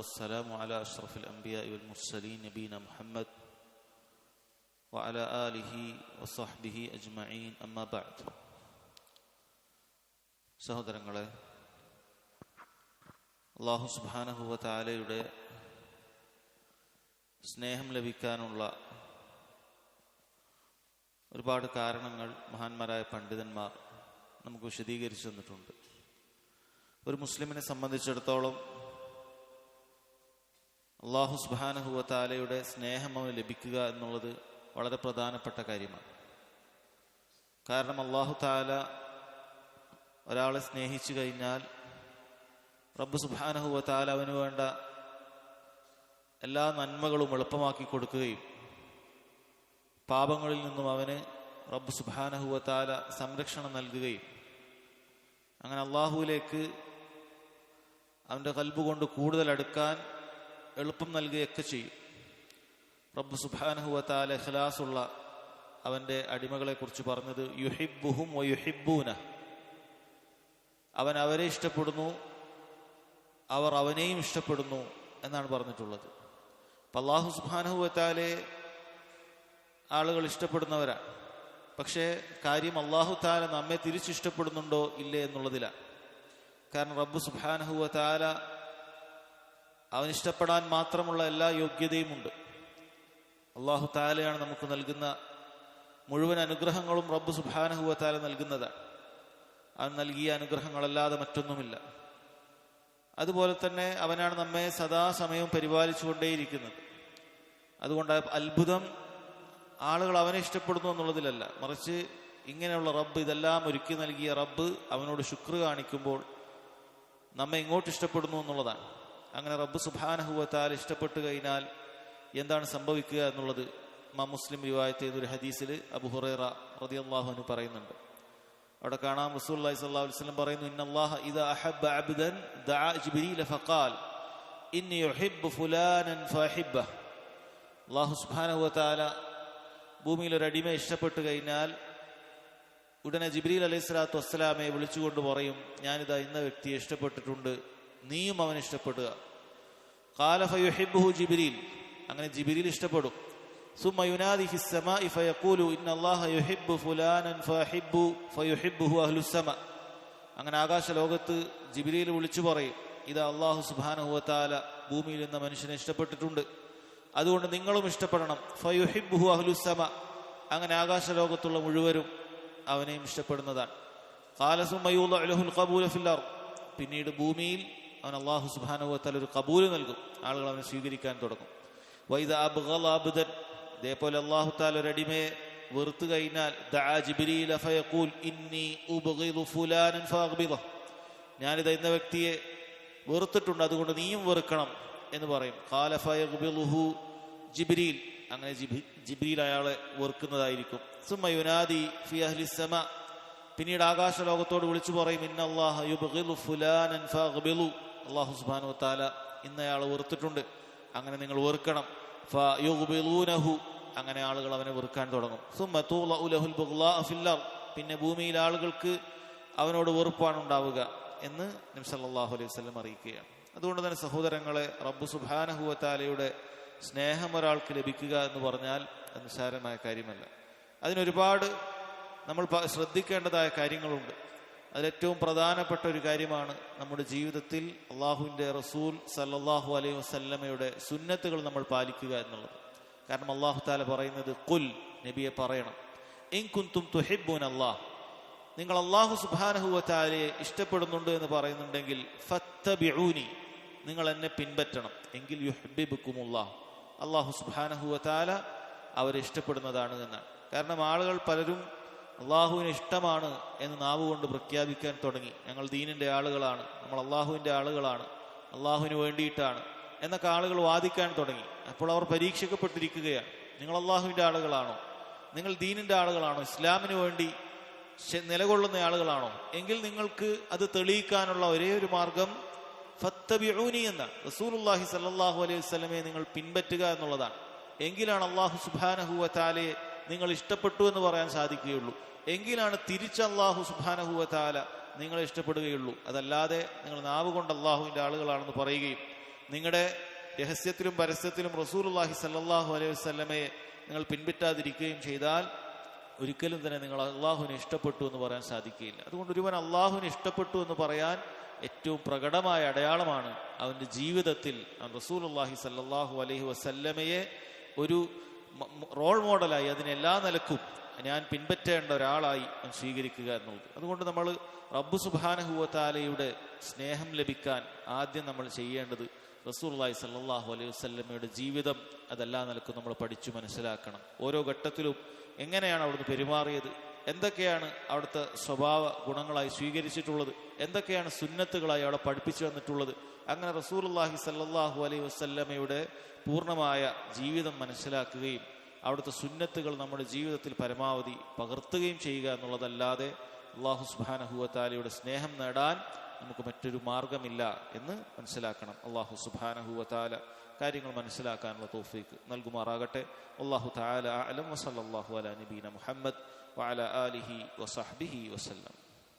والسلام على أشرف الأنبياء والمرسلين نبينا محمد وعلى آله وصحبه أجمعين أما بعد. സഹോദരങ്ങളെ, അല്ലാഹു സുബ്ഹാനഹു വ തആലയുടെ സ്നേഹം ലഭിക്കാനുള്ള ഒരുപാട് കാരണങ്ങൾ മഹാന്മാരായ പണ്ഡിതന്മാർ നമുക്ക് വിശദീകരിച്ചു തന്നിട്ടുണ്ട്. ഒരു മുസ്ലിമിനെ സംബന്ധിച്ചിടത്തോളം അല്ലാഹു സുബ്ഹാനഹു വ തആലയുടെ സ്നേഹം അവന് ലഭിക്കുക എന്നുള്ളത് വളരെ പ്രധാനപ്പെട്ട കാര്യമാണ്. കാരണം അല്ലാഹു തആല ഒരാളെ സ്നേഹിച്ചു കഴിഞ്ഞാൽ റബ്ബ് സുബ്ഹാനഹു വ തആല അവന് വേണ്ട എല്ലാ നന്മകളും എളുപ്പമാക്കി കൊടുക്കുകയും പാപങ്ങളിൽ നിന്നും അവന് റബ്ബ് സുബ്ഹാനഹു വ തആല സംരക്ഷണം നൽകുകയും അങ്ങനെ അള്ളാഹുവിലേക്ക് അവൻ്റെ ഖൽബ് കൊണ്ട് കൂടുതൽ അടുക്കാൻ എളുപ്പം നൽകുകയൊക്കെ ചെയ്യും. റബ്ബ് സുബ്ഹാനഹു വ തആല ഇഖ്ലാസുള്ള അവൻ്റെ അടിമകളെ കുറിച്ച് പറഞ്ഞത് യുഹിബ്ബുഹും വ യുഹിബ്ബൂനഹു, അവൻ അവരെ ഇഷ്ടപ്പെടുന്നു, അവർ അവനെയും ഇഷ്ടപ്പെടുന്നു എന്നാണ് പറഞ്ഞിട്ടുള്ളത്. അപ്പം അല്ലാഹു സുബ്ഹാനഹു വ തആലയെ ആളുകൾ ഇഷ്ടപ്പെടുന്നവരാണ്. പക്ഷേ കാര്യം അല്ലാഹു തആല നമ്മെ തിരിച്ചിഷ്ടപ്പെടുന്നുണ്ടോ ഇല്ലേ എന്നുള്ളതിലാണ്. കാരണം റബ്ബ് സുബ്ഹാനഹു വ തആല അവനിഷ്ടപ്പെടാൻ മാത്രമുള്ള എല്ലാ യോഗ്യതയുമുണ്ട്. അല്ലാഹു തആലയാണ് നമുക്ക് നൽകുന്ന മുഴുവൻ അനുഗ്രഹങ്ങളും റബ്ബ് സുബ്ഹാനഹു വ തആല നൽകുന്നതാണ്. അവൻ നൽകിയ അനുഗ്രഹങ്ങളല്ലാതെ മറ്റൊന്നുമില്ല. അതുപോലെ തന്നെ അവനാണ് നമ്മെ സദാസമയവും പരിപാലിച്ചു കൊണ്ടേയിരിക്കുന്നത്. അതുകൊണ്ട് അത്ഭുതം ആളുകൾ അവനെ ഇഷ്ടപ്പെടുന്നു എന്നുള്ളതിലല്ല, മറിച്ച് ഇങ്ങനെയുള്ള റബ്ബ്, ഇതെല്ലാം ഒരുക്കി നൽകിയ റബ്ബ് അവനോട് ശുക്ർ കാണിക്കുമ്പോൾ നമ്മെ ഇങ്ങോട്ട് ഇഷ്ടപ്പെടുന്നു എന്നുള്ളതാണ്. അങ്ങനെ റബ്ബ് സുബ്ഹാനഹു വ തആല ഇഷ്ടപ്പെട്ടു കഴിഞ്ഞാൽ എന്താണ് സംഭവിക്കുക എന്നുള്ളത് ഇമാം മുസ്ലിം റിവായത്ത് ചെയ്തൊരു ഹദീസിൽ അബൂ ഹുറൈറ റളിയല്ലാഹു അൻഹു പറയുന്നുണ്ട്. അവിടെ കാണാം റസൂലുള്ളാഹി സ്വല്ലല്ലാഹു അലൈഹി വസല്ലം പറയുന്നു, ഇന്നല്ലാഹ ഇദാ അഹബ്ബ അബ്ദൻ ദഅ ജിബ്രീല ഫഖാൽ ഇന്നി യുഹിബ്ബു ഫുലാനൻ ഫഅഹിബ്ബഹു. അല്ലാഹു സുബ്ഹാനഹു വ തആല ഭൂമിയിൽ ഒരു അടിമയെ ഇഷ്ടപ്പെട്ടു കഴിഞ്ഞാൽ ഉടനെ ജിബ്രീൽ അലൈഹി സ്വലാത്തു വസ്സലാമയെ വിളിച്ചുകൊണ്ട് പറയും, ഞാനിതാ ഇന്ന വ്യക്തിയെ ഇഷ്ടപ്പെട്ടിട്ടുണ്ട്, നീയും അവനെ ഇഷ്ടപ്പെടുക. ഖാല ഫയുഹിബ്ബുഹു ജിബ്രീൽ, അങ്ങനെ ജിബ്രീൽ ഇഷ്ടപ്പെടും. സുമ്മ യുനാദി ഫിസ് സമാഇ ഫയഖൂലു ഇന്നല്ലാഹ യുഹിബ്ബു ഫുലാനൻ ഫയുഹിബ്ബുഹു അഹ്ലുസ് സമ. അങ്ങനെ ആകാശ ലോകത്ത് ജിബ്രീൽ വിളിച്ചു പറയും, ഇതാ അല്ലാഹു സുബ്ഹാനഹു വ തആല ഭൂമിയിൽ നിന്ന് മനുഷ്യനെ ഇഷ്ടപ്പെട്ടിട്ടുണ്ട്, അതുകൊണ്ട് നിങ്ങളും ഇഷ്ടപ്പെടണം. ഫയുഹിബ്ബുഹു അഹ്ലുസ് സമ, അങ്ങനെ ആകാശ ലോകത്തുള്ള മുഴുവനും അവനെയും ഇഷ്ടപ്പെടുന്നതാണ്. ഖാല സുമ്മ യൂളഉ ലഹുൽ ഖബൂല ഫിൽ അർദ്, പിന്നീട് ഭൂമിയിൽ അവൻ അല്ലാഹു സുബ്ഹാനഹു വ തആല ഒരു ഖബൂൽ നൽകും, ആളുകൾ അവനെ സ്വീകരിക്കാൻ തുടങ്ങും. വഇദാ അബ്ഗള അബ്ദൻ, ഇതേപോലെ അല്ലാഹു തആല ഒരു അടിമയെ വെറുത്തു കഴിഞ്ഞാൽ ദഅ ജിബ്രീല ഫയഖൂൽ ഇന്നി ഉബ്ഗിദു ഫുലാനൻ ഫഅഗ്ബിദഹു, ഞാനിതാ ഇന്ന വ്യക്തിയെ വെറുത്തിട്ടുണ്ട്, അതുകൊണ്ട് നീയും വെറുക്കണം എന്ന് പറയും. ഖാല ഫയഗ്ബിദുഹു ജിബ്രീൽ, അങ്ങനെ ജിബ്രീൽ അയാളെ വെറുക്കുന്നതായിരിക്കും. സുമ്മ യുനാദി ഫി അഹ്ലിസ് സമ, പിന്നീട് ആകാശ ലോകത്തോട് വിളിച്ചു പറയും, ഇന്നല്ലാഹ യുബ്ഗിദു ഫുലാനൻ ഫഅഗ്ബിദു, അല്ലാഹു സുബ്ഹാനഹു വ തആല ഇന്നയാളെ വെറുത്തിട്ടുണ്ട്, അങ്ങനെ നിങ്ങൾ വെറുക്കണം. ഫയുഗ്ബിദൂനഹു, അങ്ങനെ ആളുകൾ അവനെ വെറുക്കാൻ തുടങ്ങും. സുമ്മ തൂളഉ ലഹുൽ ബഗ്ളാ ഫിൽ അർദ്, പിന്നെ ഭൂമിയിൽ ആളുകൾക്ക് അവനോട് വെറുപ്പാണ് ഉണ്ടാവുക എന്ന് നബി സല്ലല്ലാഹു അലൈഹി വസല്ലം അറിയിക്കുകയാണ്. അതുകൊണ്ട് തന്നെ സഹോദരങ്ങളെ, റബ്ബ് സുബ്ഹാനഹു വ തആലയുടെ സ്നേഹം ഒരാൾക്ക് ലഭിക്കുക എന്ന് പറഞ്ഞാൽ അത് നിസ്സാരമായ കാര്യമല്ല. അതിനൊരുപാട് നമ്മൾ ശ്രദ്ധിക്കേണ്ടതായ കാര്യങ്ങളുണ്ട്. അതിലേറ്റവും പ്രധാനപ്പെട്ട ഒരു കാര്യമാണ് നമ്മുടെ ജീവിതത്തിൽ അള്ളാഹുവിൻ്റെ റസൂൽ സല്ലല്ലാഹു അലൈഹി വസല്ലമയുടെ സുന്നത്തുകൾ നമ്മൾ പാലിക്കുക എന്നുള്ളത്. കാരണം അല്ലാഹു തആല പറയുന്നത്, ഖുൽ, നബിയെ പറയണം, ഇൻ കുൻതും തുഹിബ്ബൂനല്ലാഹ്, നിങ്ങൾ അല്ലാഹു സുബ്ഹാനഹു വ തആലയെ ഇഷ്ടപ്പെടുന്നുണ്ട് എന്ന് പറയുന്നുണ്ടെങ്കിൽ ഫത്തബിഊനി, നിങ്ങൾ എന്നെ പിൻപറ്റണം, എങ്കിൽ യുഹിബ്ബുക്കുമുല്ലാഹ്, അല്ലാഹു സുബ്ഹാനഹു വ തആല അവരെ ഇഷ്ടപ്പെടുന്നതാണ് എന്നാണ്. കാരണം ആളുകൾ പലരും അള്ളാഹുവിന് ഇഷ്ടമാണ് എന്ന് നാവ് കൊണ്ട് പ്രഖ്യാപിക്കാൻ തുടങ്ങി. ഞങ്ങൾ ദീനിൻ്റെ ആളുകളാണ്, നമ്മൾ അള്ളാഹുവിൻ്റെ ആളുകളാണ്, അള്ളാഹുവിന് വേണ്ടിയിട്ടാണ് എന്നൊക്കെ ആളുകൾ വാദിക്കാൻ തുടങ്ങി. അപ്പോൾ അവർ പരീക്ഷിക്കപ്പെട്ടിരിക്കുകയാണ്. നിങ്ങൾ അള്ളാഹുവിൻ്റെ ആളുകളാണോ? നിങ്ങൾ ദീനിൻ്റെ ആളുകളാണോ? ഇസ്ലാമിന് വേണ്ടി നിലകൊള്ളുന്ന ആളുകളാണോ? എങ്കിൽ നിങ്ങൾക്ക് അത് തെളിയിക്കാനുള്ള ഒരേ ഒരു മാർഗം ഫത്തബിഊനി എന്നാണ്. റസൂലുള്ളാഹി സ്വല്ലല്ലാഹു അലൈഹി വസല്ലമയെ നിങ്ങൾ പിൻപറ്റുക എന്നുള്ളതാണ്. എങ്കിലാണ് അല്ലാഹു സുബ്ഹാനഹു വ തആലയെ നിങ്ങൾ ഇഷ്ടപ്പെട്ടു എന്ന് പറയാൻ സാധിക്കുകയുള്ളൂ. എങ്കിലാണ് തിരിച്ച് അല്ലാഹു സുബ്ഹാനഹു വ തആല നിങ്ങളെ ഇഷ്ടപ്പെടുകയുള്ളൂ. അതല്ലാതെ നിങ്ങൾ നാവ് കൊണ്ട് അള്ളാഹുവിൻ്റെ ആളുകളാണെന്ന് പറയുകയും നിങ്ങളുടെ രഹസ്യത്തിലും പരസ്യത്തിലും റസൂലുള്ളാഹി സ്വല്ലല്ലാഹു അലൈഹി വസല്ലമയെ നിങ്ങൾ പിൻപറ്റാതിരിക്കുകയും ചെയ്താൽ ഒരിക്കലും തന്നെ നിങ്ങൾ അള്ളാഹുവിനെ ഇഷ്ടപ്പെട്ടു എന്ന് പറയാൻ സാധിക്കുകയില്ല. അതുകൊണ്ട് ഒരുവൻ അള്ളാഹുവിനെ ഇഷ്ടപ്പെട്ടു എന്ന് പറയാൻ ഏറ്റവും പ്രകടമായ അടയാളമാണ് അവൻ്റെ ജീവിതത്തിൽ റസൂലുള്ളാഹി സ്വല്ലല്ലാഹു അലൈഹി വസല്ലമയെ ഒരു റോൾ മോഡലായി, അതിനെല്ലാ നിലക്കും ഞാൻ പിൻപറ്റേണ്ട ഒരാളായി സ്വീകരിക്കുക എന്നുള്ളത്. അതുകൊണ്ട് നമ്മൾ റബ്ബ് സുബ്ഹാനഹു വ തആലയുടെ സ്നേഹം ലഭിക്കാൻ ആദ്യം നമ്മൾ ചെയ്യേണ്ടത് റസൂലുള്ളാഹി സ്വല്ലല്ലാഹു അലൈഹി വസല്ലമയുടെ ജീവിതം അതെല്ലാ നിലക്കും നമ്മൾ പഠിച്ചു മനസ്സിലാക്കണം. ഓരോ ഘട്ടത്തിലും എങ്ങനെയാണ് അവിടുന്ന് പെരുമാറിയത്, എന്തൊക്കെയാണ് അവിടുത്തെ സ്വഭാവ ഗുണങ്ങളായി സ്വീകരിച്ചിട്ടുള്ളത്, എന്തൊക്കെയാണ് സുന്നത്തുകളായി അവിടെ പഠിപ്പിച്ചു വന്നിട്ടുള്ളത്. അങ്ങനെ റസൂലുള്ളാഹി സ്വല്ലല്ലാഹു അലൈഹി വസല്ലമയുടെ പൂർണ്ണമായ ജീവിതം മനസ്സിലാക്കുകയും അവിടുത്തെ സുന്നത്തുകൾ നമ്മുടെ ജീവിതത്തിൽ പരമാവധി പകർത്തുകയും ചെയ്യുക എന്നുള്ളതല്ലാതെ അല്ലാഹു സുബ്ഹാനഹു വ തആലയുടെ സ്നേഹം നേടാൻ നമുക്ക് മറ്റൊരു മാർഗമില്ല എന്ന് മനസ്സിലാക്കണം. അല്ലാഹു സുബ്ഹാനഹു വ തആല കാര്യങ്ങൾ മനസ്സിലാക്കാനുള്ള തൗഫീഖ് നൽകുമാറാകട്ടെ. അല്ലാഹു തആല അഅലം വസല്ലല്ലാഹു അലാ നബീന മുഹമ്മദ് വഅലാ ആലിഹി വസഹ്ബിഹി വസല്ലം.